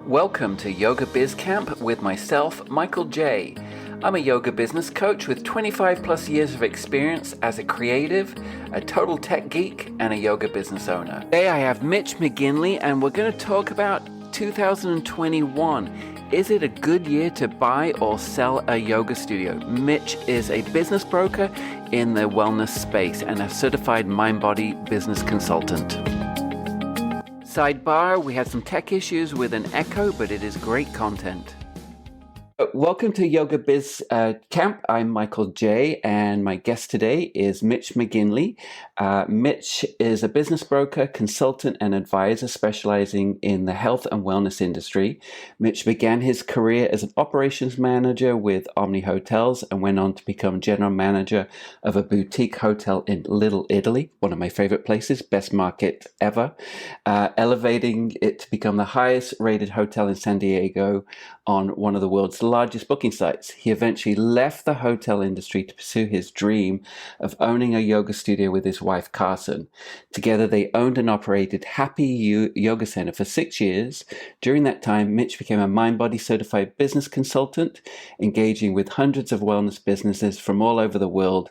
Welcome to Yoga Biz Champ with myself, Michael J. I'm a yoga business coach with 25 plus years of experience as a creative, a total tech geek, and a yoga business owner. Today I have Mitch McGinley, and we're going to talk about 2021. Is it a good year to buy or sell a yoga studio? Mitch is a business broker in the wellness space and a certified mind-body business consultant. Sidebar, we had some tech issues with an echo, but it is great content. Welcome to Yoga Biz Champ. I'm Michael J, and my guest today is Mitch McGinley. Mitch is a business broker, consultant, and advisor specializing in the health and wellness industry. Mitch began his career as an operations manager with Omni Hotels and went on to become general manager of a boutique hotel in Little Italy, one of my favorite places, best market ever, elevating it to become the highest rated hotel in San Diego on one of the world's largest booking sites. He eventually left the hotel industry to pursue his dream of owning a yoga studio with his wife, Carson. Together, they owned and operated Happy Yoga Center for 6 years. During that time, Mitch became a mind-body certified business consultant, engaging with hundreds of wellness businesses from all over the world.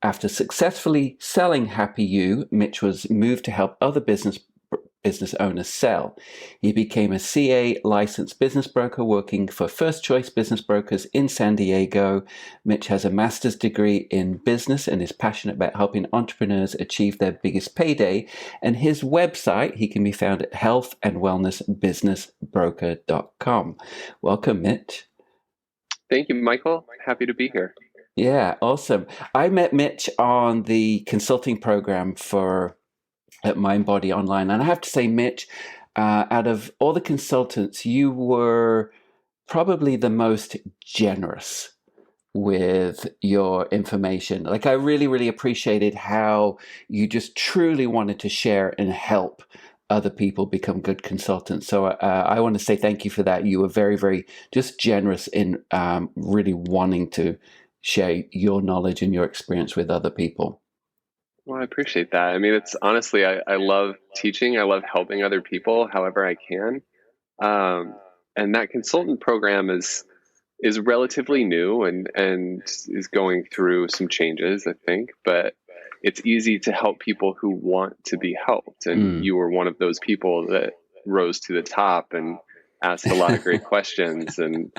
After successfully selling Happy You, Mitch was moved to help other business owners sell. He became a CA licensed business broker working for First Choice Business Brokers in San Diego. Mitch has a master's degree in business and is passionate about helping entrepreneurs achieve their biggest payday. And his website, he can be found at healthandwellnessbusinessbroker.com. Welcome, Mitch. Thank you, Michael. Happy to be here. Yeah, awesome. I met Mitch on the consulting program at MindBody Online. And I have to say, Mitch, out of all the consultants, you were probably the most generous with your information. Like, I really, really appreciated how you just truly wanted to share and help other people become good consultants. So I want to say thank you for that. You were very, very just generous in really wanting to share your knowledge and your experience with other people. Well, I appreciate that. I mean, it's honestly, I love teaching. I love helping other people however I can. And that consultant program is relatively new and is going through some changes, I think. But it's easy to help people who want to be helped. And you were one of those people that rose to the top and asked a lot of great questions. And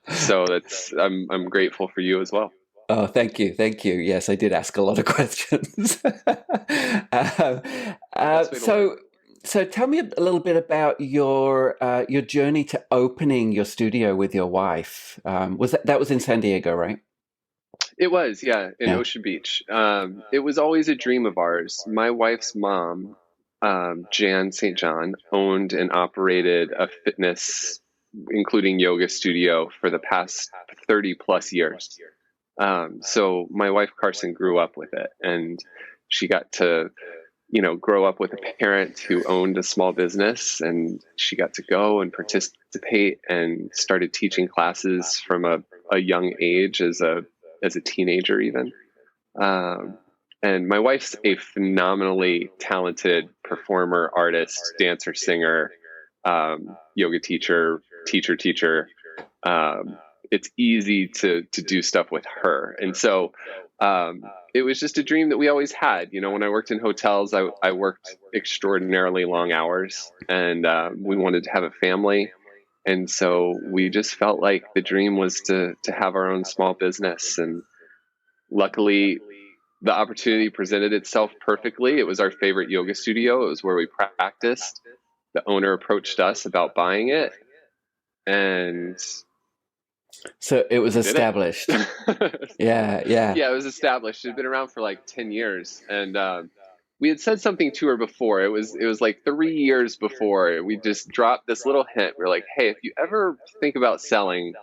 so I'm grateful for you as well. Oh, thank you. Thank you. Yes, I did ask a lot of questions. So tell me a little bit about your journey to opening your studio with your wife. That was in San Diego, right? It was, yeah, in Ocean Beach. It was always a dream of ours. My wife's mom, Jan St. John, owned and operated a fitness, including yoga studio, for the past 30 plus years. So my wife, Carson, grew up with it, and she got to, grow up with a parent who owned a small business, and she got to go and participate and started teaching classes from a young age as a teenager even. And my wife's a phenomenally talented performer, artist, dancer, singer, yoga teacher. It's easy to do stuff with her. And so it was just a dream that we always had. When I worked in hotels, I worked extraordinarily long hours, and we wanted to have a family. And so we just felt like the dream was to have our own small business. And luckily, the opportunity presented itself perfectly. It was our favorite yoga studio. It was where we practiced. The owner approached us about buying it, and so it was established. Yeah. Yeah, it was established. It had been around for like 10 years. And we had said something to her before. It was like 3 years before. We just dropped this little hint. We're like, hey, if you ever think about selling,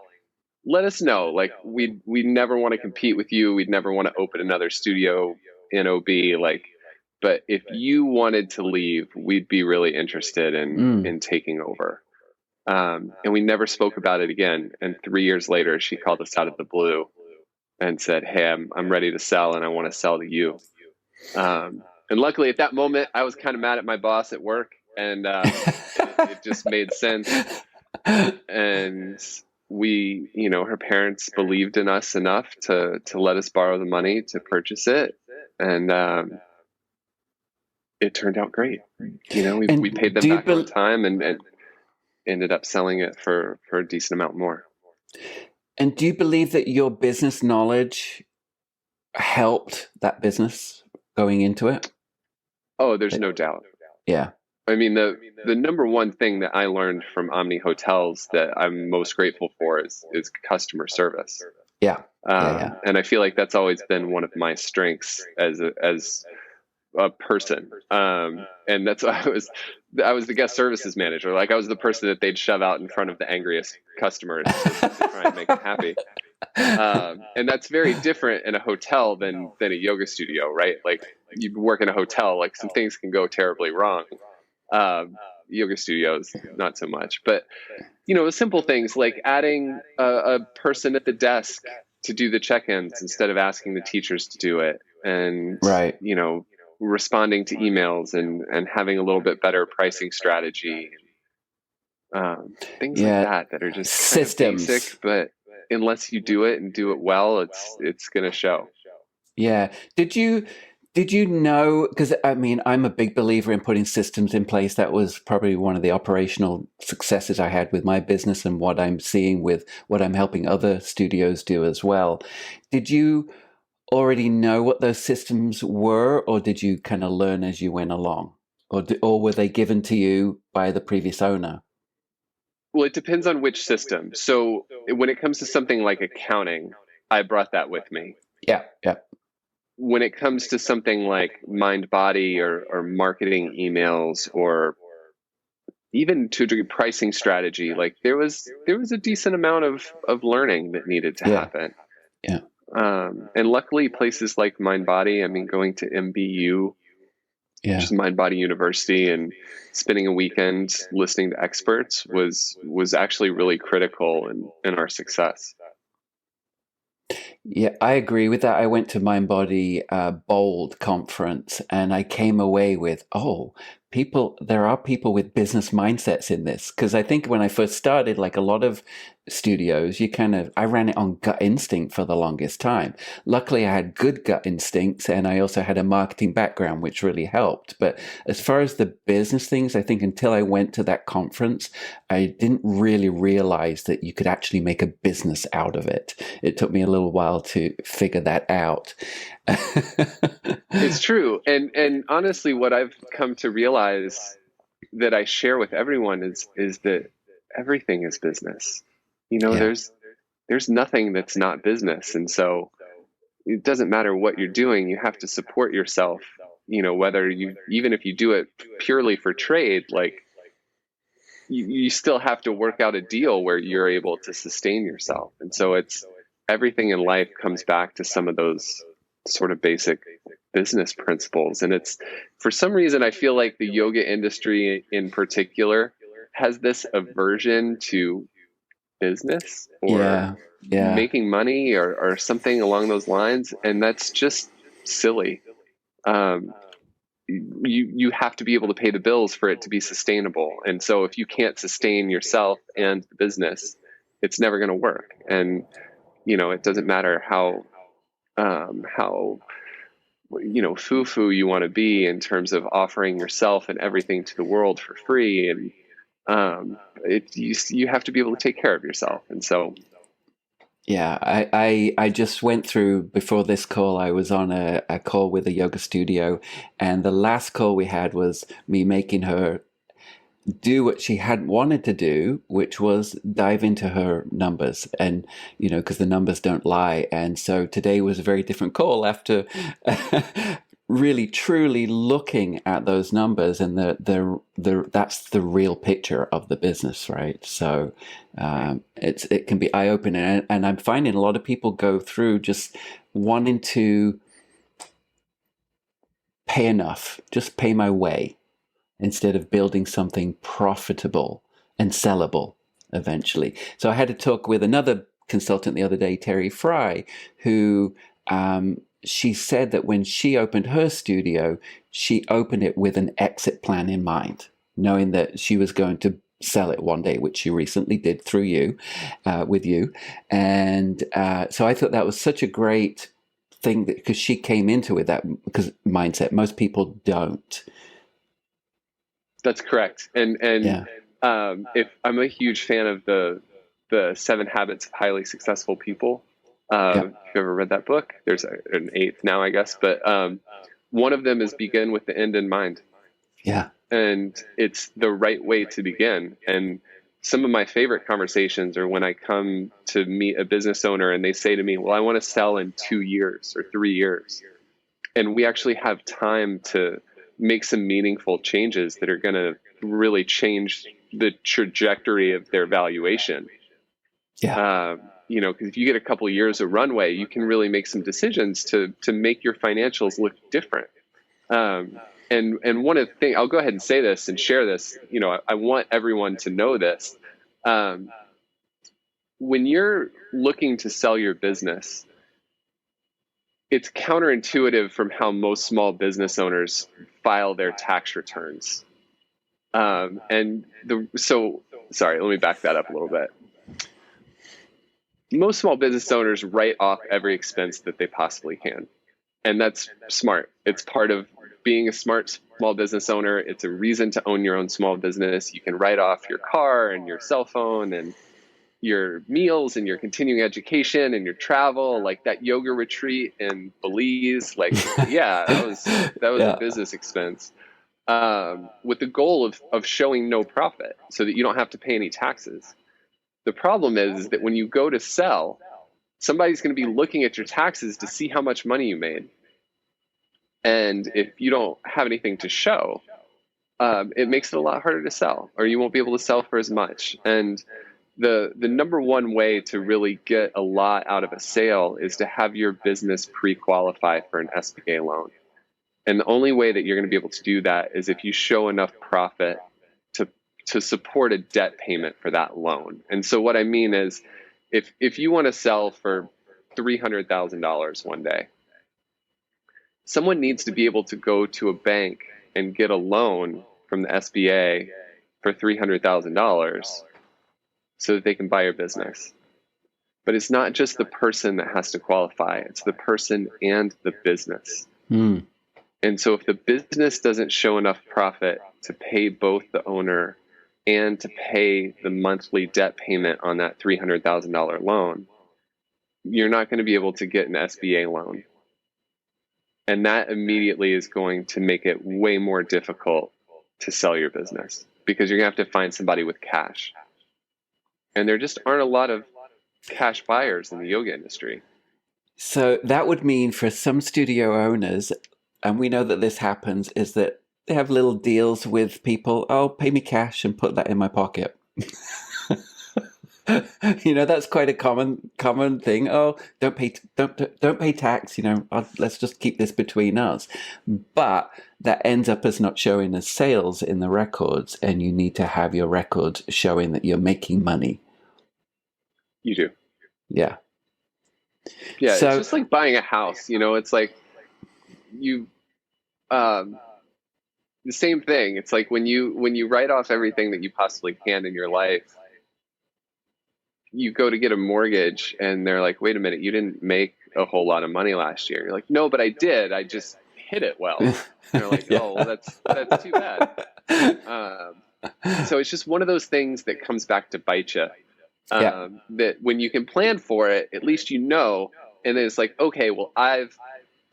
let us know. Like, we'd never want to compete with you. We'd never want to open another studio in OB. But if you wanted to leave, we'd be really interested in taking over. And we never spoke about it again. And 3 years later, she called us out of the blue and said, hey, I'm ready to sell, and I want to sell to you. And luckily at that moment, I was kind of mad at my boss at work, and it just made sense. And her parents believed in us enough to let us borrow the money to purchase it. And it turned out great. We paid them back on time and ended up selling it for a decent amount more. And do you believe that your business knowledge helped that business going into it? Oh, there's no doubt. Yeah. I mean, the number one thing that I learned from Omni Hotels that I'm most grateful for is customer service. Yeah. And I feel like that's always been one of my strengths as a person. And that's why I was the guest services manager. Like, I was the person that they'd shove out in front of the angriest customers to try and make them happy. And that's very different in a hotel than a yoga studio, right? Like, you work in a hotel, like some things can go terribly wrong. Yoga studios, not so much, but simple things like adding a person at the desk to do the check-ins instead of asking the teachers to do it. And, right. Responding to emails and having a little bit better pricing strategy. Things like that are just systems. Kind of basic, but unless you do it and do it well, it's going to show. Yeah. Did you know, because I mean, I'm a big believer in putting systems in place. That was probably one of the operational successes I had with my business and what I'm seeing with what I'm helping other studios do as well. Did you already know what those systems were, or did you kind of learn as you went along? Or were they given to you by the previous owner? Well, it depends on which system. So when it comes to something like accounting, I brought that with me. Yeah. When it comes to something like mind body or marketing emails or even to a degree pricing strategy, like there was a decent amount of learning that needed to happen. Yeah. And luckily places like Mind Body, I mean, going to MBU, which is Mind Body University, and spending a weekend listening to experts was actually really critical in our success. Yeah, I agree with that. I went to Mind Body Bold conference and I came away with, there are people with business mindsets in this. Because I think when I first started, like a lot of studios, I ran it on gut instinct for the longest time. Luckily, I had good gut instincts and I also had a marketing background, which really helped. But as far as the business things, I think until I went to that conference, I didn't really realize that you could actually make a business out of it. It took me a little while to figure that out. It's true. And honestly, what I've come to realize that I share with everyone is that everything is business. There's nothing that's not business. And so it doesn't matter what you're doing, you have to support yourself, even if you do it purely for trade, like you still have to work out a deal where you're able to sustain yourself. And so it's everything in life comes back to some of those sort of basic business principles. And it's, for some reason, I feel like the yoga industry in particular has this aversion to business or making money or something along those lines. And that's just silly. You have to be able to pay the bills for it to be sustainable. And so if you can't sustain yourself and the business, it's never going to work. And, it doesn't matter how foo-foo you want to be in terms of offering yourself and everything to the world for free. And you have to be able to take care of yourself. And so, yeah, I just went through, before this call, I was on a call with a yoga studio, and the last call we had was me making her do what she hadn't wanted to do, which was dive into her numbers, and because the numbers don't lie. And so today was a very different call after really truly looking at those numbers, and that's the real picture of the business, right? So it can be eye-opening, and I'm finding a lot of people go through just wanting to pay enough, just pay my way, instead of building something profitable and sellable eventually. So I had to talk with another consultant the other day, Terry Fry, who she said that when she opened her studio, she opened it with an exit plan in mind, knowing that she was going to sell it one day, which she recently did through you, with you. And so I thought that was such a great thing, that because she came into it that because mindset. Most people don't. That's correct. Yeah. If I'm a huge fan of the 7 Habits of Highly Successful People. Yeah. If you've ever read that book, there's an 8th now, I guess. But one of them is begin with the end in mind. Yeah. And it's the right way to begin. And some of my favorite conversations are when I come to meet a business owner and they say to me, well, I want to sell in 2 years or 3 years. And we actually have time to make some meaningful changes that are going to really change the trajectory of their valuation. Yeah. Because if you get a couple of years of runway, you can really make some decisions to make your financials look different. And one of the things, I'll go ahead and say this and share this, I want everyone to know this. When you're looking to sell your business, it's counterintuitive from how most small business owners file their tax returns. Sorry, let me back that up a little bit. Most small business owners write off every expense that they possibly can. And that's smart. It's part of being a smart small business owner. It's a reason to own your own small business. You can write off your car and your cell phone and your meals and your continuing education and your travel, like that yoga retreat in Belize. Like, yeah, that was Yeah. a business expense, with the goal of showing no profit so that you don't have to pay any taxes. The problem is that when you go to sell, somebody's going to be looking at your taxes to see how much money you made. And if you don't have anything to show, it makes it a lot harder to sell, or you won't be able to sell for as much. And the number one way to really get a lot out of a sale is to have your business pre-qualify for an SBA loan. And the only way that you're going to be able to do that is if you show enough profit to support a debt payment for that loan. And so what I mean is, if you want to sell for $300,000 one day, someone needs to be able to go to a bank and get a loan from the SBA for $300,000 so that they can buy your business. But it's not just the person that has to qualify, it's the person and the business. Mm. And so if the business doesn't show enough profit to pay both the owner and to pay the monthly debt payment on that $300,000 loan, you're not going to be able to get an SBA loan. And that immediately is going to make it way more difficult to sell your business, because you're going to have to find somebody with cash. And there just aren't a lot of cash buyers in the yoga industry. So that would mean for some studio owners, and we know that this happens, is that they have little deals with people. Oh, pay me cash and put that in my pocket. That's quite a common thing. Oh, don't pay tax. Let's just keep this between us. But that ends up as not showing as sales in the records, and you need to have your records showing that you're making money. You do. Yeah. Yeah, So, it's just like buying a house. It's like the same thing. It's like when you write off everything that you possibly can in your life, you go to get a mortgage and they're like, wait a minute, you didn't make a whole lot of money last year. You're like, no, but I did. I just hit it well. And they're like, yeah. oh, well, that's too bad. So it's just one of those things that comes back to bite you. That when you can plan for it, at least and then it's like, okay, well, I've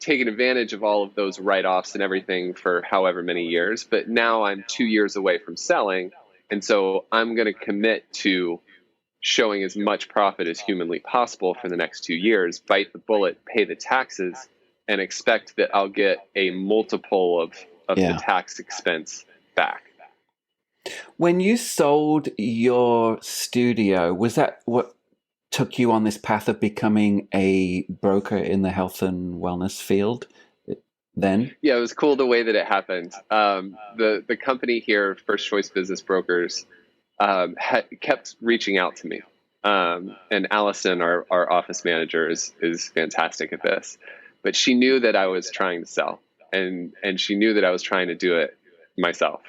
taken advantage of all of those write-offs and everything for however many years, but now I'm 2 years away from selling, and so I'm going to commit to showing as much profit as humanly possible for the next 2 years, bite the bullet, pay the taxes, and expect that I'll get a multiple of the tax expense back. When you sold your studio, was that what took you on this path of becoming a broker in the health and wellness field then? Yeah, it was cool the way that it happened. The company here, First Choice Business Brokers, kept reaching out to me. And Allison, our office manager, is fantastic at this. But she knew that I was trying to sell, and she knew that I was trying to do it myself.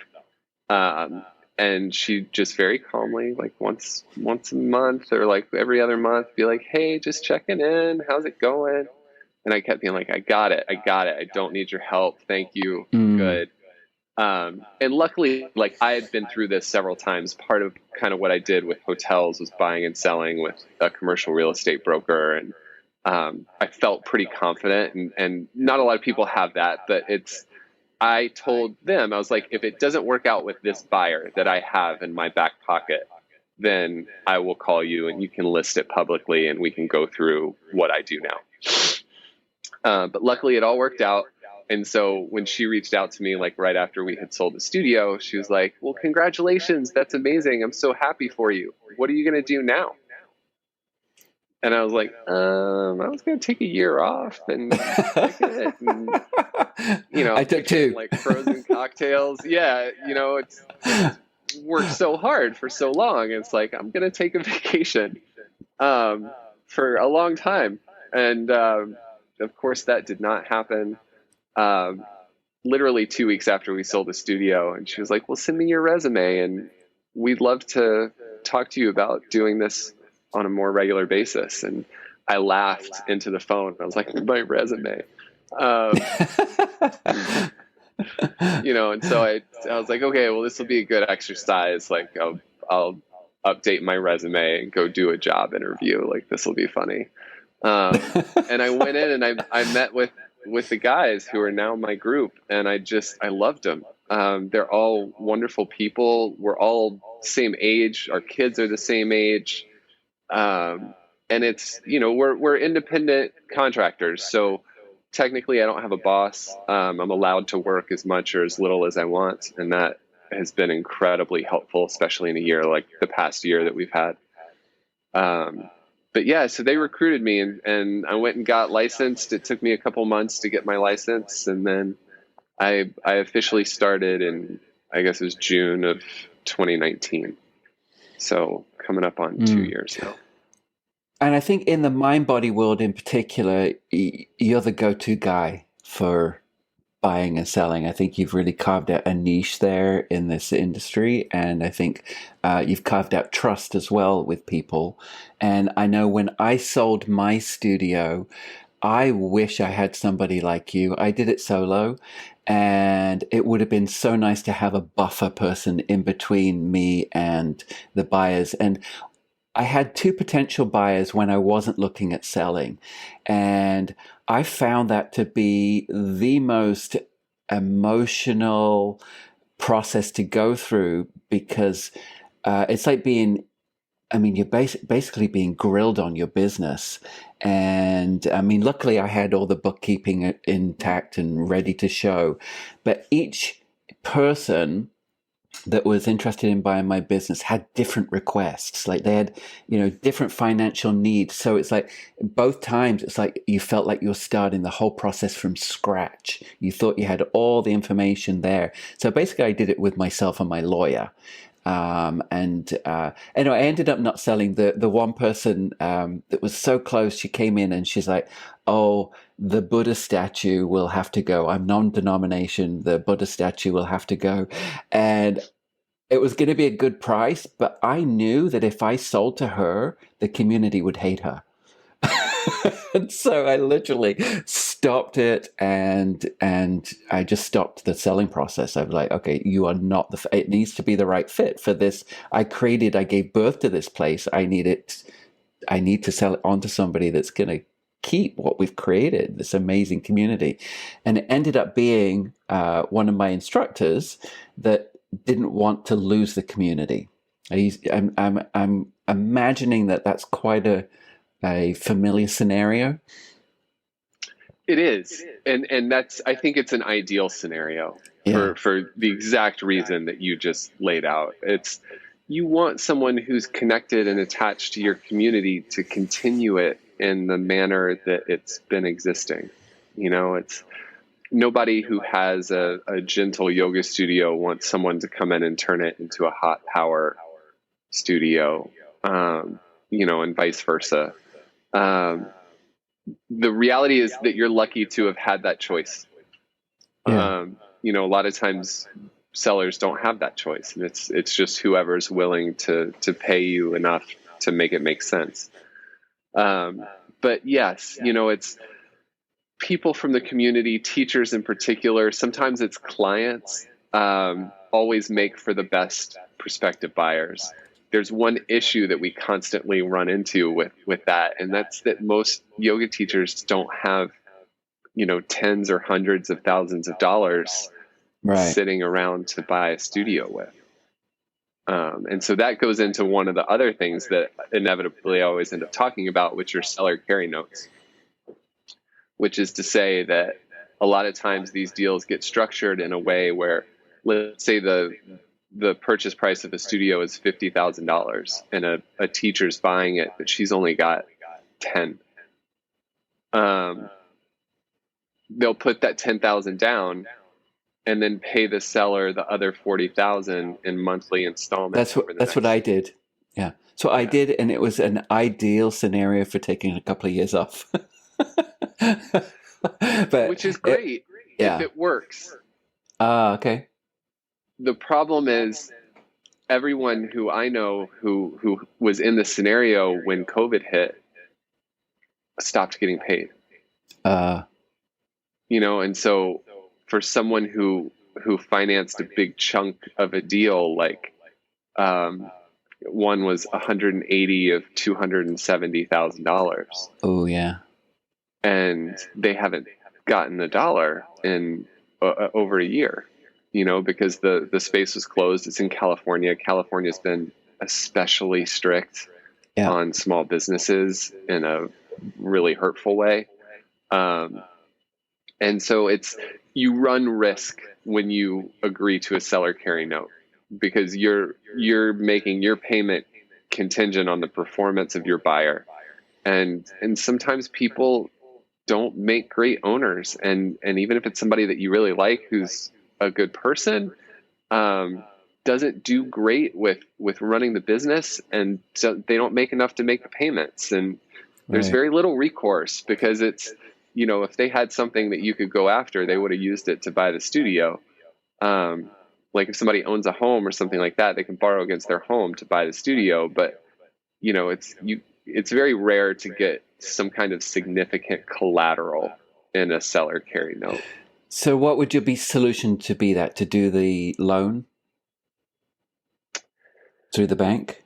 And she just very calmly, like once a month or like every other month, be like, "Hey, just checking in. How's it going?" And I kept being like, "I got it. I got it. I don't need your help. Thank you. I'm Mm. good." And luckily, like I had been through this several times. Part of kind of what I did with hotels was buying and selling with a commercial real estate broker. And I felt pretty confident, and not a lot of people have that, but I told them, I was like, if it doesn't work out with this buyer that I have in my back pocket, then I will call you and you can list it publicly and we can go through what I do now. But luckily it all worked out. And so when she reached out to me, like right after we had sold the studio, she was like, "Well, congratulations. That's amazing. I'm so happy for you. What are you going to do now?" And I was like, I was going to take a year off and kick it and, I took two. like frozen cocktails. Yeah. It's worked so hard for so long. It's like, I'm going to take a vacation, for a long time. And, of course that did not happen. Literally 2 weeks after we sold the studio, and she was like, "Well, send me your resume and we'd love to talk to you about doing this on a more regular basis." And I laughed into the phone. I was like, "My resume." And so I was like, "Okay, well, this will be a good exercise. Like I'll update my resume and go do a job interview. Like this will be funny." And I went in and I met with the guys who are now my group, and I loved them. They're all wonderful people. We're all same age. Our kids are the same age. And it's, we're independent contractors. So technically I don't have a boss. I'm allowed to work as much or as little as I want. And that has been incredibly helpful, especially in a year like the past year that we've had. But yeah, so they recruited me and I went and got licensed. It took me a couple months to get my license. And then I officially started in, I guess it was June of 2019. So coming up on 2 years now. And I think in the mind body world in particular, you're the go-to guy for buying and selling. I think you've really carved out a niche there in this industry. And I think you've carved out trust as well with people. And I know when I sold my studio, I wish I had somebody like you. I did it solo, and it would have been so nice to have a buffer person in between me and the buyers. And I had two potential buyers when I wasn't looking at selling. And I found that to be the most emotional process to go through because it's like you're basically being grilled on your business. And luckily I had all the bookkeeping intact and ready to show. But each person that was interested in buying my business had different requests. Like they had, different financial needs. So it's like both times it's like you felt like you're starting the whole process from scratch. You thought you had all the information there. So basically I did it with myself and my lawyer. Anyway, I ended up not selling the one person that was so close. She came in and she's like, "Oh, the Buddha statue will have to go. I'm non-denomination. The Buddha statue will have to go." And it was going to be a good price, but I knew that if I sold to her, the community would hate her. And so I literally stopped it, and I just stopped the selling process. I was like, "Okay, you are not it needs to be the right fit for this. I gave birth to this place. I need to sell it on to somebody that's going to keep what we've created, this amazing community." And it ended up being one of my instructors that didn't want to lose the community. I'm imagining that that's quite a familiar scenario. It is. And that's, I think it's an ideal scenario for the exact reason that you just laid out. It's, you want someone who's connected and attached to your community to continue it in the manner that it's been existing. It's nobody who has a gentle yoga studio wants someone to come in and turn it into a hot power studio, and vice versa. The reality is that you're lucky to have had that choice. A lot of times sellers don't have that choice, and it's just whoever's willing to pay you enough to make it make sense. But yes, it's people from the community, teachers in particular, sometimes it's clients, always make for the best prospective buyers. There's one issue that we constantly run into with that, and that's that most yoga teachers don't have, tens or hundreds of thousands of dollars sitting around to buy a studio with. And so that goes into one of the other things that inevitably I always end up talking about, which are seller carry notes, which is to say that a lot of times these deals get structured in a way where, let's say the purchase price of a studio is $50,000 and a teacher's buying it, but she's only got 10. They'll put that 10,000 down and then pay the seller the other 40,000 in monthly installments. That's what I did. Yeah. So I did, and it was an ideal scenario for taking a couple of years off. Which is great if it works. Okay. The problem is everyone who I know who was in the scenario when COVID hit stopped getting paid. And so for someone who financed a big chunk of a deal, like one was 180 of $270,000. Oh yeah. And they haven't gotten a dollar in over a year, because the space was closed. It's in California. California's been especially strict on small businesses in a really hurtful way. And so you run risk when you agree to a seller carry note, because you're making your payment contingent on the performance of your buyer. And sometimes people don't make great owners. And even if it's somebody that you really like, who's a good person, doesn't do great with running the business, and so they don't make enough to make the payments. And there's very little recourse, because it's, if they had something that you could go after, they would have used it to buy the studio. Like if somebody owns a home or something like that, they can borrow against their home to buy the studio. But, it's very rare to get some kind of significant collateral in a seller carry note. So what would your solution to be to do the loan through the bank?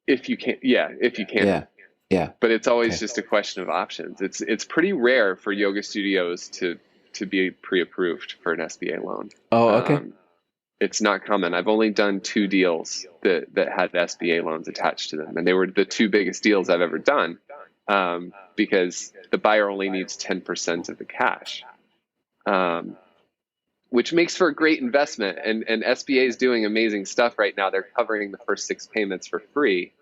If you can. Yeah. But it's always just a question of options. It's pretty rare for yoga studios to be pre-approved for an SBA loan. Oh, okay. It's not common. I've only done 2 deals that had SBA loans attached to them, and they were the 2 biggest deals I've ever done, because the buyer only needs 10% of the cash, which makes for a great investment. And SBA is doing amazing stuff right now. They're covering the first 6 payments for free.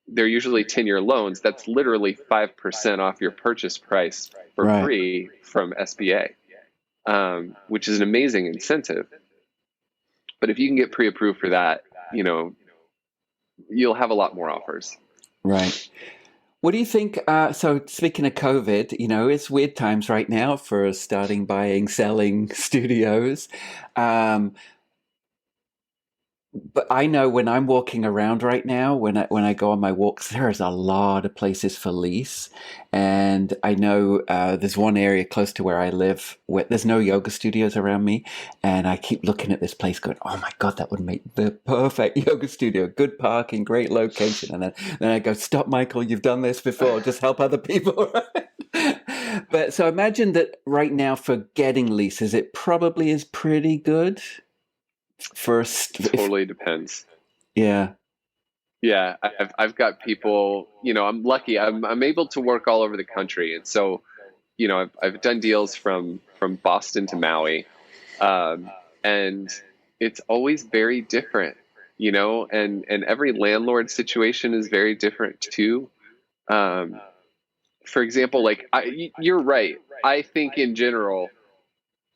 They're usually 10-year loans. That's literally 5% off your purchase price for free from SBA, which is an amazing incentive. But if you can get pre-approved for that, you'll have a lot more offers. Right. What do you think? So speaking of COVID, it's weird times right now for starting, buying, selling studios. But I know when I'm walking around right now, when I go on my walks, there is a lot of places for lease. And I know there's one area close to where I live where there's no yoga studios around me. And I keep looking at this place going, oh my God, that would make the perfect yoga studio. Good parking, great location. And then I go, stop, Michael, you've done this before. Just help other people. But so imagine that right now for getting leases, it probably is pretty good. Totally depends. Yeah. I've got people, I'm lucky. I'm able to work all over the country. And so, I've done deals from Boston to Maui. And it's always very different, and every landlord situation is very different too. For example, you're right. I think in general,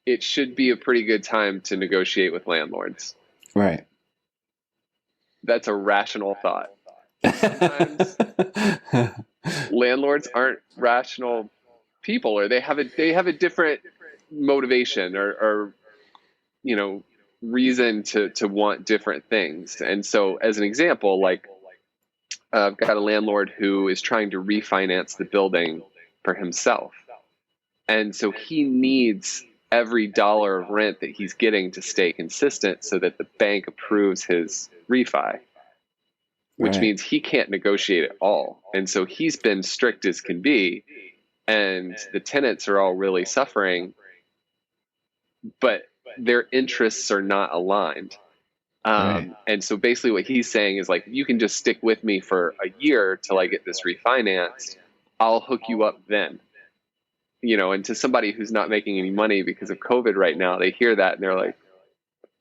it should be a pretty good time to negotiate with landlords. Right. That's a rational thought. Sometimes landlords aren't rational people, or they have a different motivation, or reason to want different things. And so as an example, like I've got a landlord who is trying to refinance the building for himself. And so he needs every dollar of rent that he's getting to stay consistent so that the bank approves his refi, which means he can't negotiate at all. And so he's been strict as can be, and the tenants are all really suffering, but their interests are not aligned. And so basically what he's saying is like, you can just stick with me for a year till I get this refinanced. I'll hook you up then. And to somebody who's not making any money because of COVID right now, they hear that and they're like,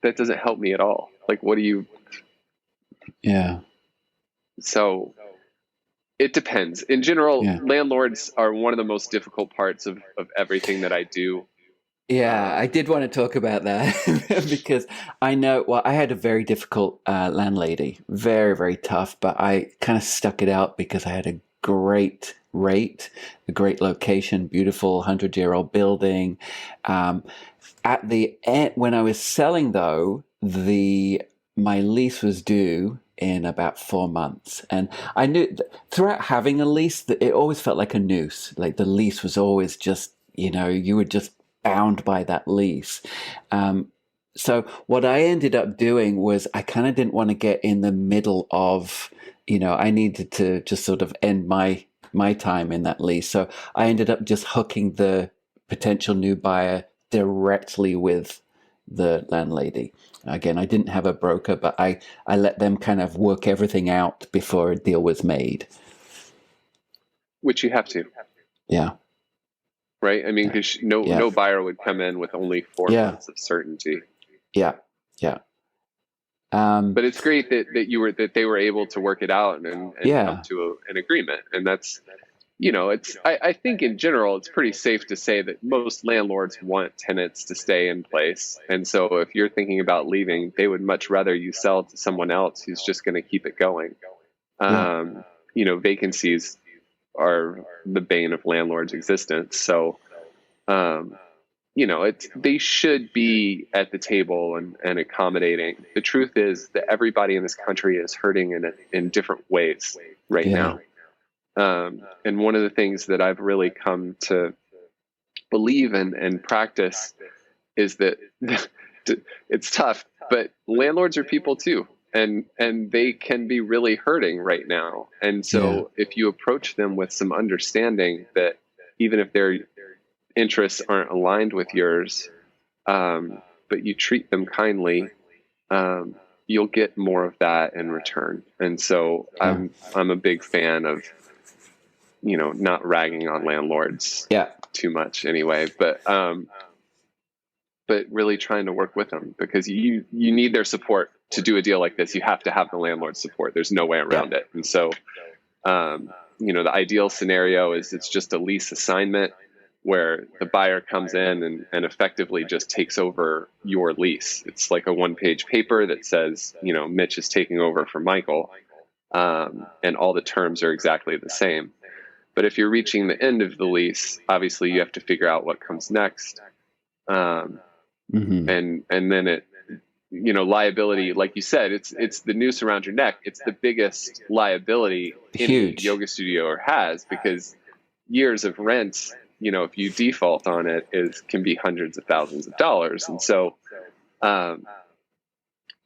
that doesn't help me at all. Like, what do you? Yeah. So it depends. In general, landlords are one of the most difficult parts of everything that I do. Yeah, I did want to talk about that because I know, well, I had a very difficult landlady, very, very tough, but I kind of stuck it out because I had a great rate, a great location, beautiful 100-year-old building. At the end, when I was selling though, my lease was due in about 4 months. And I knew throughout having a lease that it always felt like a noose. Like the lease was always just, you were just bound by that lease. So what I ended up doing was I kind of didn't want to get in the middle of, I needed to just sort of end my time in that lease. So I ended up just hooking the potential new buyer directly with the landlady. Again, I didn't have a broker, but I let them kind of work everything out before a deal was made. Which you have to. Yeah. Right? I mean, because no buyer would come in with only 4 months of certainty. Yeah. But it's great that they were able to work it out and come to an agreement. And that's, I think in general, it's pretty safe to say that most landlords want tenants to stay in place. And so if you're thinking about leaving, they would much rather you sell to someone else who's just going to keep it going. Vacancies are the bane of landlords' existence. So, they should be at the table and accommodating. The truth is that everybody in this country is hurting in different ways right now. And one of the things that I've really come to believe and practice is that it's tough, but landlords are people too. And they can be really hurting right now. And so if you approach them with some understanding that even if their interests aren't aligned with yours, but you treat them kindly, you'll get more of that in return. And so I'm a big fan of, not ragging on landlords too much anyway, but really trying to work with them, because you need their support to do a deal like this. You have to have the landlord's support. There's no way around it. And so, the ideal scenario is it's just a lease assignment where the buyer comes in and effectively just takes over your lease. It's like a 1-page paper that says, Mitch is taking over for Michael, and all the terms are exactly the same. But if you're reaching the end of the lease, obviously you have to figure out what comes next. And then it, liability, like you said, it's the noose around your neck. It's the biggest liability any yoga studio has, because years of rent, if you default on it, can be hundreds of thousands of dollars. And so,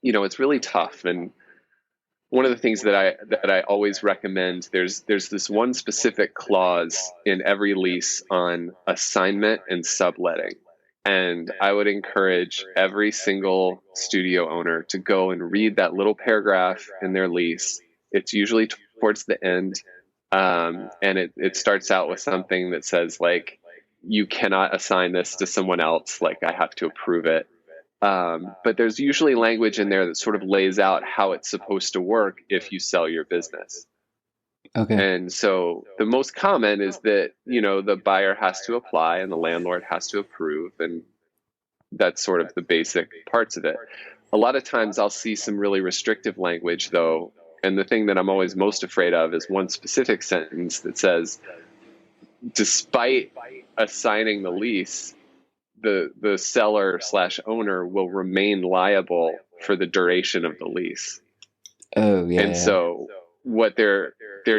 it's really tough. And one of the things that I always recommend, there's this one specific clause in every lease on assignment and subletting. And I would encourage every single studio owner to go and read that little paragraph in their lease. It's usually towards the end. And it starts out with something that says, like, you cannot assign this to someone else. Like, I have to approve it. But there's usually language in there that sort of lays out how it's supposed to work if you sell your business. Okay. And so the most common is that, the buyer has to apply and the landlord has to approve. And that's sort of the basic parts of it. A lot of times I'll see some really restrictive language, though. And the thing that I'm always most afraid of is one specific sentence that says, despite assigning the lease, the seller slash owner will remain liable for the duration of the lease. Oh, yeah. And so what they're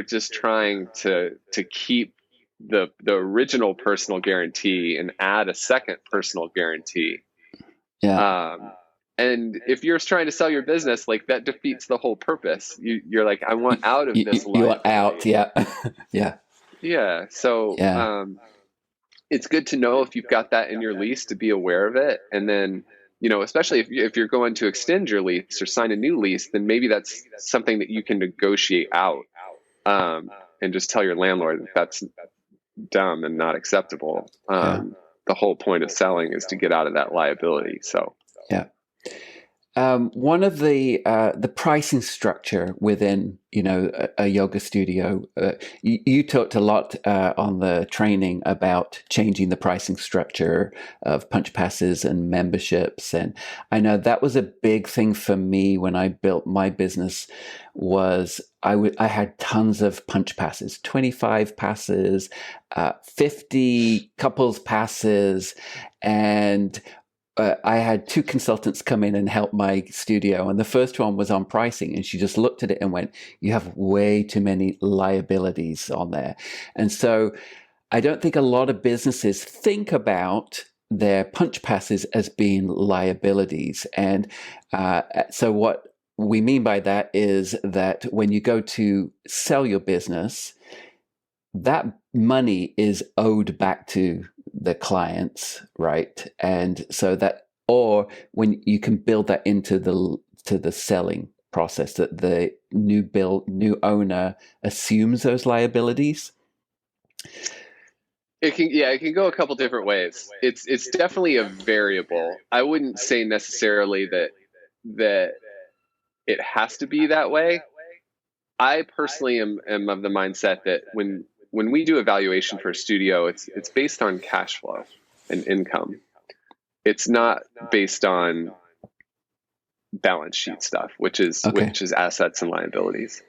just trying to keep the original personal guarantee and add a second personal guarantee. Yeah. And if you're trying to sell your business, like that defeats the whole purpose. You're like, I want out of this liability. You want out, yeah. Yeah. Yeah. So it's good to know if you've got that in your lease to be aware of it. And then, especially if you're going to extend your lease or sign a new lease, then maybe that's something that you can negotiate out, and just tell your landlord that that's dumb and not acceptable. The whole point of selling is to get out of that liability. So, yeah. One of the pricing structure within, a yoga studio, you talked a lot on the training about changing the pricing structure of punch passes and memberships. And I know that was a big thing for me when I built my business. Was I had tons of punch passes, 25 passes, 50 couples passes, and I had two consultants come in and help my studio, and the first one was on pricing, and she just looked at it and went, "You have way too many liabilities on there." And so I don't think a lot of businesses think about their punch passes as being liabilities. And so what we mean by that is that when you go to sell your business, that money is owed back to the clients, right? And so that, or when you can build that into the selling process, that the new owner assumes those liabilities. It can go a couple different ways. It's definitely a variable. I wouldn't say necessarily that it has to be that way. I personally am of the mindset that when we do evaluation for a studio, it's based on cash flow and income. It's not based on balance sheet stuff, which is assets and liabilities.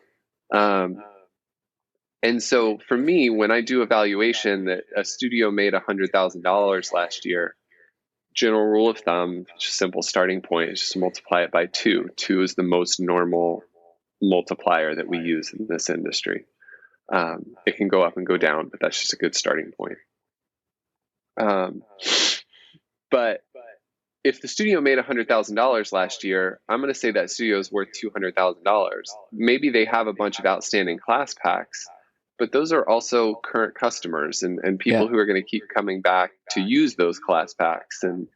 And so for me, when I do evaluation that a studio made $100,000 last year, general rule of thumb, just simple starting point is just multiply it by 2. 2 is the most normal multiplier that we use in this industry. It can go up and go down, but that's just a good starting point. But if the studio made $100,000 last year, I'm going to say that studio is worth $200,000. Maybe they have a bunch of outstanding class packs, but those are also current customers and people who are going to keep coming back to use those class packs and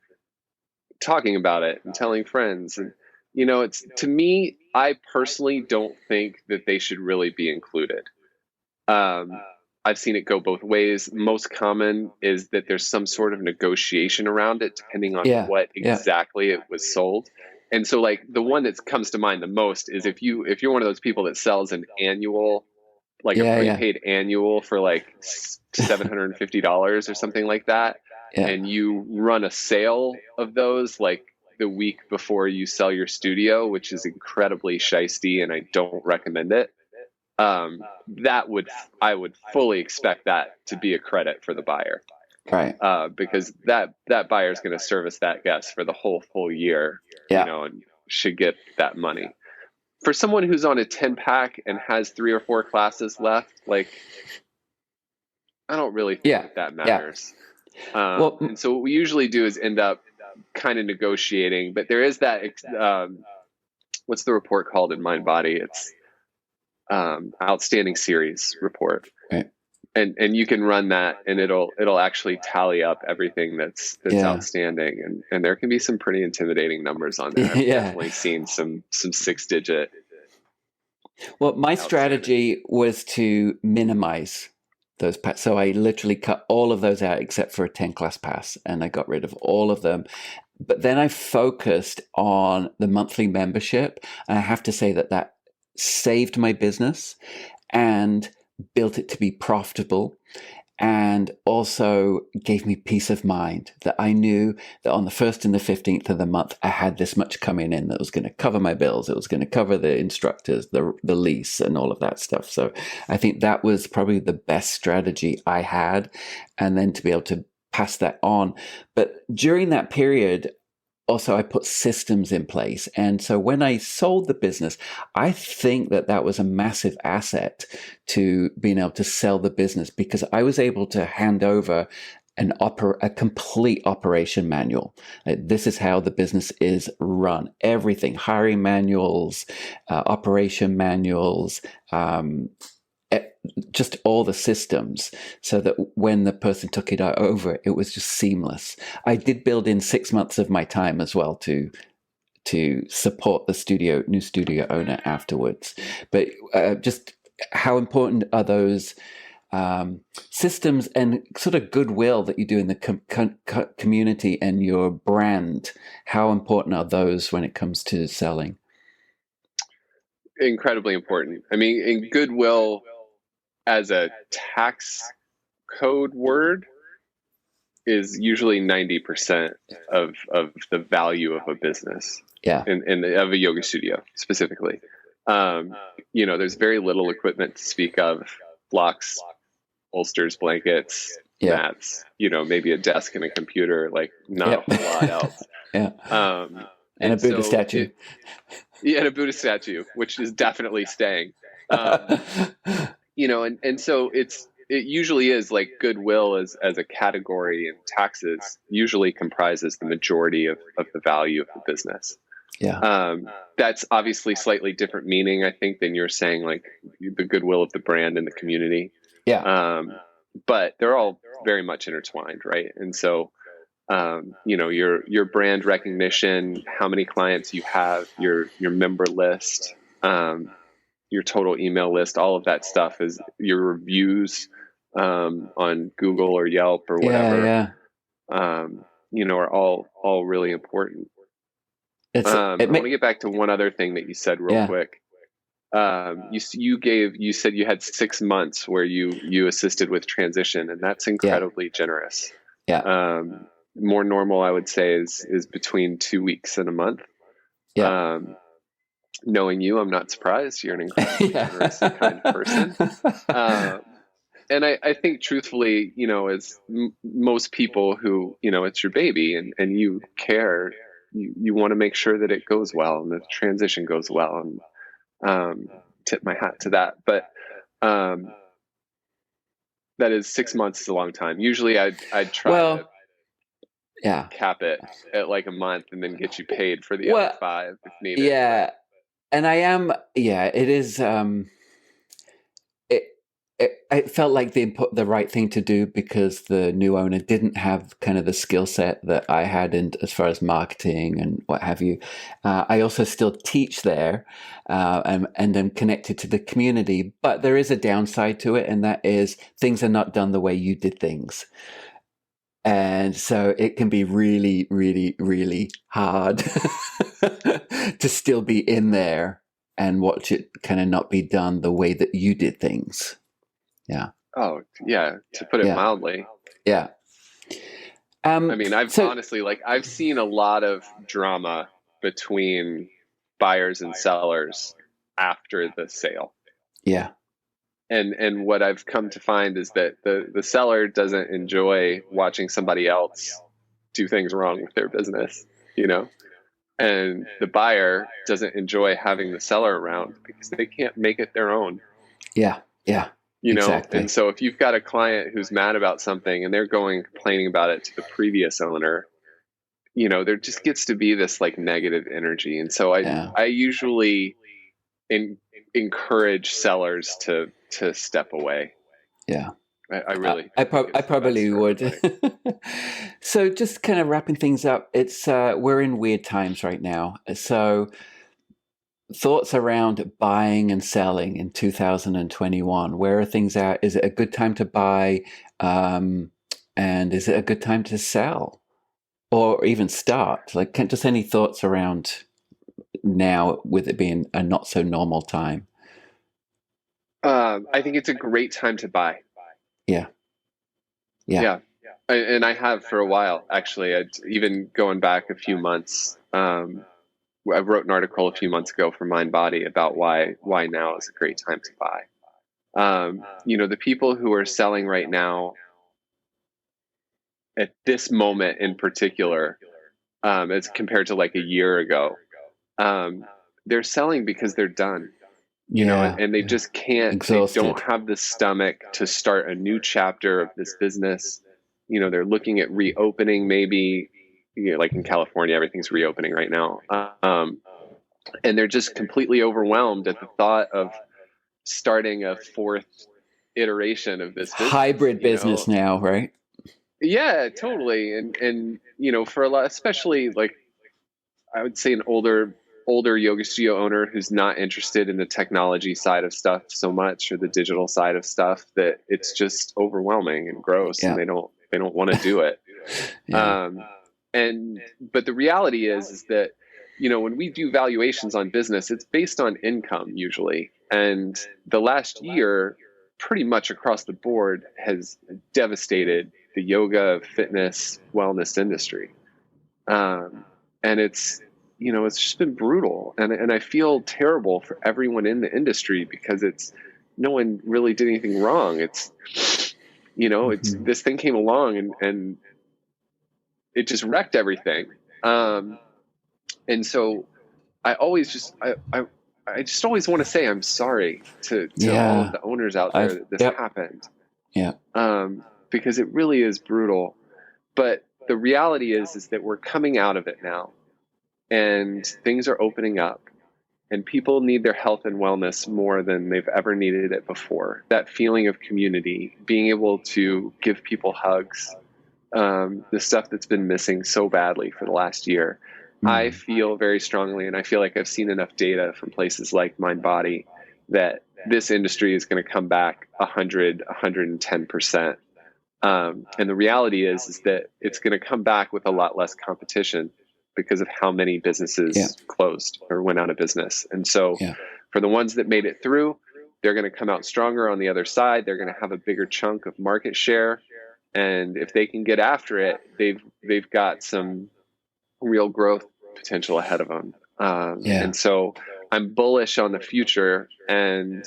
talking about it and telling friends. And, it's, to me, I personally don't think that they should really be included. I've seen it go both ways. Most common is that there's some sort of negotiation around it, depending on what exactly it was sold. And so, like, the one that comes to mind the most is if you're one of those people that sells an annual, like a prepaid annual for like $750 or something like that, and you run a sale of those like the week before you sell your studio, which is incredibly shisty, and I don't recommend it. I would fully expect that to be a credit for the buyer, right? Because that buyer is going to service that guest for the whole full year, and should get that money. For someone who's on a 10-pack and has 3 or 4 classes left, like, I don't really think that matters. And so what we usually do is end up kind of negotiating, but there is that, what's the report called in Mind Body? It's outstanding series report. Right. And you can run that and it'll actually tally up everything that's outstanding. And there can be some pretty intimidating numbers on there. I've definitely seen some 6-digit. Well, my strategy was to minimize those packs. So I literally cut all of those out except for a 10 class pass, and I got rid of all of them. But then I focused on the monthly membership. And I have to say that saved my business and built it to be profitable, and also gave me peace of mind that I knew that on the 1st and the 15th of the month, I had this much coming in that was going to cover my bills. It was going to cover the instructors, the lease, and all of that stuff. So I think that was probably the best strategy I had. And then to be able to pass that on. But during that period, also I put systems in place. And so when I sold the business, I think that that was a massive asset to being able to sell the business, because I was able to hand over a complete operation manual. This is how the business is run. Everything, hiring manuals, operation manuals, just all the systems, so that when the person took it over, it was just seamless. I did build in 6 months of my time as well to support the new studio owner afterwards. But just how important are those systems and sort of goodwill that you do in the community and your brand? How important are those when it comes to selling? Incredibly important. I mean, in goodwill as a tax code word is usually 90% of the value of a business. Yeah. And of a yoga studio specifically. There's very little equipment to speak of: blocks, bolsters, blankets, mats, maybe a desk and a computer, like not a whole lot else. And a Buddha statue. And a Buddha statue, which is definitely staying. And so it usually is like goodwill as a category, and taxes usually comprises the majority of the value of the business. Yeah. That's obviously slightly different meaning, I think, than you're saying, like the goodwill of the brand and the community. Yeah. But they're all very much intertwined, right? And so, your brand recognition, how many clients you have, your member list, your total email list, all of that stuff is your reviews on Google or Yelp or whatever. Are all really important. I want to get back to one other thing that you said real quick. You said you had 6 months where you assisted with transition, and that's incredibly generous. Yeah. More normal, I would say, is between 2 weeks and a month. Yeah. Knowing you, I'm not surprised. You're an incredibly generous and kind person. And I think truthfully, as most people who, it's your baby and you care, you want to make sure that it goes well and the transition goes well, and tip my hat to that. But that is 6 months is a long time. Usually I'd try to cap it at like a month and then get you paid for the other 5 if needed. Yeah. And it is, it felt like the right thing to do, because the new owner didn't have kind of the skill set that I had as far as marketing and what have you. I also still teach there, and I'm connected to the community, but there is a downside to it, and that is things are not done the way you did things. And so it can be really, really, really hard to still be in there and watch it kind of not be done the way that you did things. Yeah. Oh, yeah. To put it mildly. Yeah. I mean, I've seen a lot of drama between buyers and sellers after the sale. Yeah. And what I've come to find is that the seller doesn't enjoy watching somebody else do things wrong with their business, and the buyer doesn't enjoy having the seller around because they can't make it their own. Yeah. Yeah. Exactly. And so if you've got a client who's mad about something and they're going complaining about it to the previous owner, there just gets to be this like negative energy. And so I usually encourage sellers to step away. Yeah. I probably would. So just kind of wrapping things up, it's we're in weird times right now. So thoughts around buying and selling in 2021. Where are things at? Is it a good time to buy? And is it a good time to sell? Or even start? Like, just any thoughts around now with it being a not so normal time? I think it's a great time to buy. Yeah. And I have for a while, actually. Even going back a few months. I wrote an article a few months ago for Mind Body about why now is a great time to buy. The people who are selling right now, at this moment in particular, as compared to like a year ago, um, they're selling because they're done, Yeah. and they just can't, they don't Exhausted. have the stomach to start a new chapter of this business. They're looking at reopening, maybe, like in California, everything's reopening right now. And they're just completely overwhelmed at the thought of starting a fourth iteration of this business, Hybrid business now, right? Yeah, totally. And for a lot, especially like I would say an older yoga studio owner who's not interested in the technology side of stuff so much, or the digital side of stuff, that it's just overwhelming and gross, and Yeah. they don't want to do it. Yeah. But the reality is that when we do valuations on business, it's based on income usually, and the last year pretty much across the board has devastated the yoga, fitness, wellness industry. And it's just been brutal. And I feel terrible for everyone in the industry, because no one really did anything wrong. This thing came along and it just wrecked everything. And so I always just, I just always want to say I'm sorry to all of the owners out there that this happened. Yeah. Because it really is brutal. But the reality is that we're coming out of it now, and things are opening up, and people need their health and wellness more than they've ever needed it before. That feeling of community, being able to give people hugs, the stuff that's been missing so badly for the last year. I feel very strongly, and I feel like I've seen enough data from places like MindBody, that this industry is going to come back 100, 110%. And the reality is that it's going to come back with a lot less competition because of how many businesses closed or went out of business. And so for the ones that made it through, they're going to come out stronger on the other side. They're going to have a bigger chunk of market share. And if they can get after it, they've got some real growth potential ahead of them. And so I'm bullish on the future, and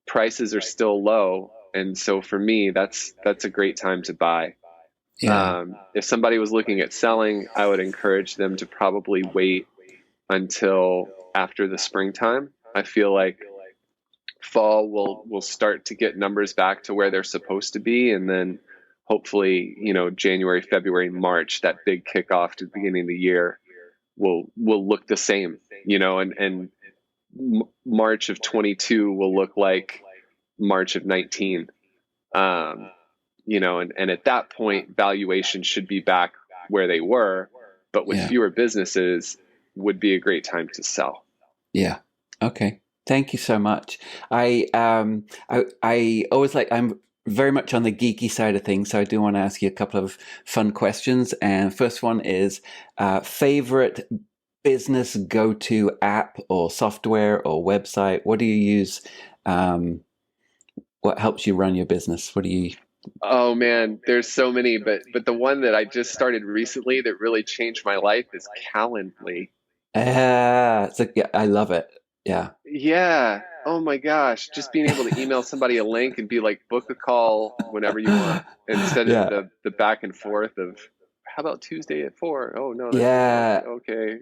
prices are still low. And so for me, that's a great time to buy. If somebody was looking at selling, I would encourage them to probably wait until after the springtime. I feel like fall will start to get numbers back to where they're supposed to be, and then hopefully, January, February, March, that big kickoff to the beginning of the year will look the same, and March of 22 will look like March of 19. And at that point, valuation should be back where they were, but with fewer businesses, would be a great time to sell. Yeah. Okay. Thank you so much. I always I'm very much on the geeky side of things, so I do want to ask you a couple of fun questions. And first one is favorite business go-to app or software or website. What do you use? What helps you run your business? What do you? Oh man, there's so many, but the one that I just started recently that really changed my life is Calendly. I love it. Yeah. Yeah. Oh my gosh. Just being able to email somebody a link and be like, book a call whenever you want, instead of the back and forth of, how about Tuesday at 4? Oh no, that's okay.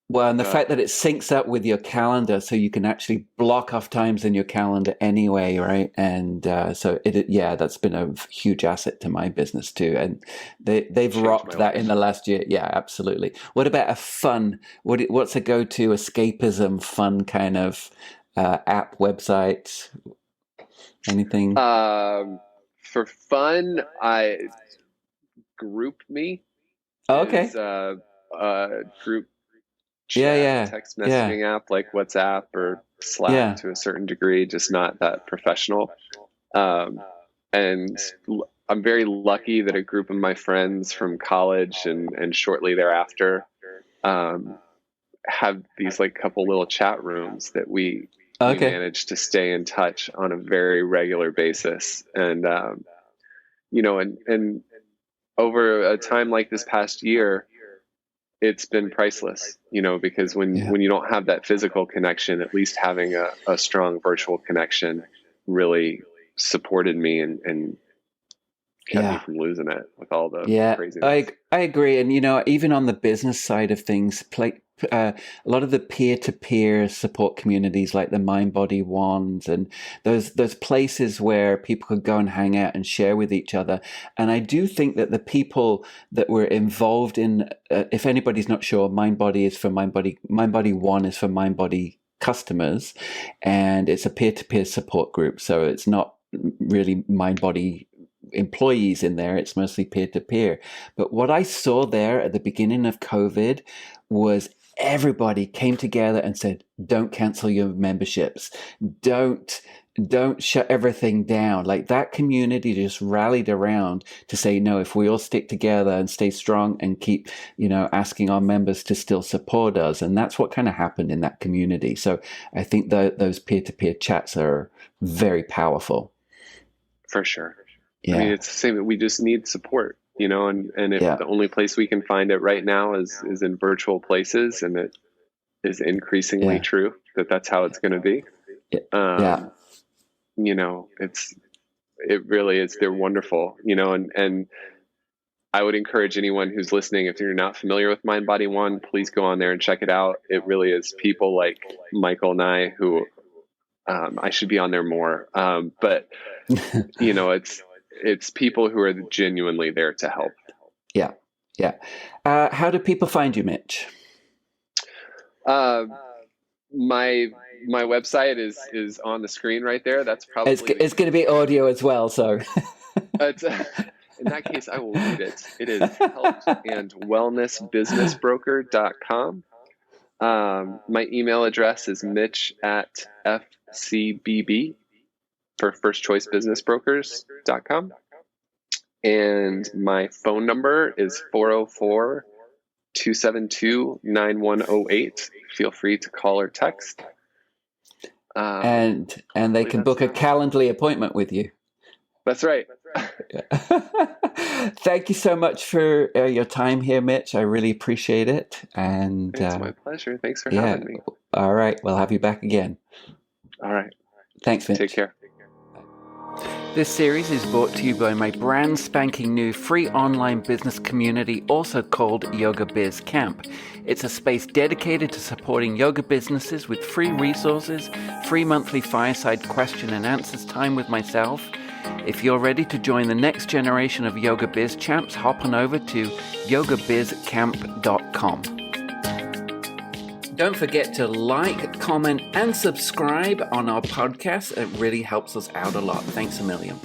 Well, and the fact that it syncs up with your calendar, so you can actually block off times in your calendar anyway, right? And that's been a huge asset to my business too. And they've rocked that in the last year. Yeah, absolutely. What about a fun? What's a go-to escapism, fun kind of app, website? Anything? For fun, GroupMe. Okay. Group chat, text messaging app like WhatsApp or Slack to a certain degree, just not that professional. And I'm very lucky that a group of my friends from college and shortly thereafter have these like couple little chat rooms that we manage to stay in touch on a very regular basis. And and over a time like this past year, it's been priceless, because when you don't have that physical connection, at least having a strong virtual connection really supported me and kept me from losing it with all the Yeah, craziness. I agree. And, even on the business side of things, a lot of the peer-to-peer support communities like the Mind Body ones and those places where people could go and hang out and share with each other. And I do think that the people that were involved in, if anybody's not sure, Mind Body is for Mind Body. Mind Body One is for Mind Body customers, and it's a peer-to-peer support group. So it's not really Mind Body employees in there. It's mostly peer-to-peer. But what I saw there at the beginning of COVID was everybody came together and said, don't cancel your memberships. Don't shut everything down. Like, that community just rallied around to say, no, if we all stick together and stay strong and keep, asking our members to still support us. And that's what kind of happened in that community. So I think those peer-to-peer chats are very powerful. For sure. Yeah. I mean, it's the same. We just need support, and if the only place we can find it right now is in virtual places, and it is increasingly true that's how it's going to be. It really is. They're wonderful, and I would encourage anyone who's listening, if you're not familiar with Mind Body One, please go on there and check it out. It really is people like Michael and I who, I should be on there more. But it's people who are genuinely there to help. Yeah. Yeah. How do people find you, Mitch? My website is on the screen right there. That's probably it's going to be audio as well. So in that case, I will read it. It is healthandwellnessbusinessbroker.com. My email address is mitch@fcbb for firstchoicebusinessbrokers.com. And my phone number is 404-272-9108. Feel free to call or text. And they can book a Calendly appointment with you. That's right. Thank you so much for your time here, Mitch. I really appreciate it. And it's my pleasure. Thanks for having me. All right. We'll have you back again. All right. Thanks, Mitch. Take care. This series is brought to you by my brand spanking new free online business community, also called Yoga Biz Champ. It's a space dedicated to supporting yoga businesses with free resources, free monthly fireside question and answers time with myself. If you're ready to join the next generation of Yoga Biz Champs, hop on over to yogabizcamp.com. Don't forget to like, comment, and subscribe on our podcast. It really helps us out a lot. Thanks a million.